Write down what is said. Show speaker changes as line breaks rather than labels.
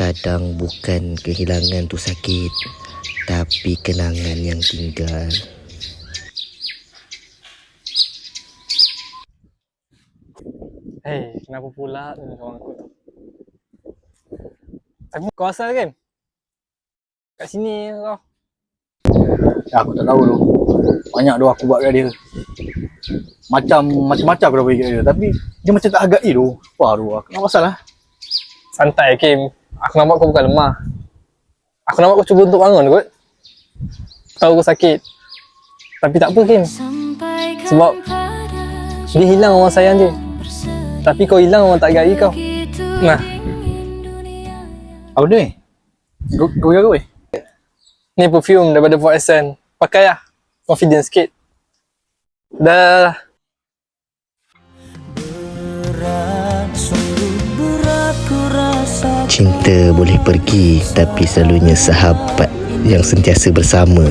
Kadang bukan kehilangan tu sakit, tapi kenangan yang tinggal.
Kenapa pula kawan aku tu? Kau asal kan? Kat sini kau.
Aku tak tahu tu. Banyak tu aku buat kat dia. Macam-macam aku dah bagi kat dia. Tapi dia macam tak hargai tu. Apa tu? Kenapa pasal lah?
Santai Kim. Aku nampak kau bukan lemah. Aku nampak kau cuba untuk bangun kot. Tahu kau sakit. Tapi tak apa Kim. Sebab dia hilang orang sayang dia. Tapi kau hilang orang tak hargai kau. Nah.
Apa ni? Kau jaga weh?
Ni perfume daripada Port Essence. Pakai lah. Confident sikit. Dah.
Cinta boleh pergi, tapi selalunya sahabat yang sentiasa bersama.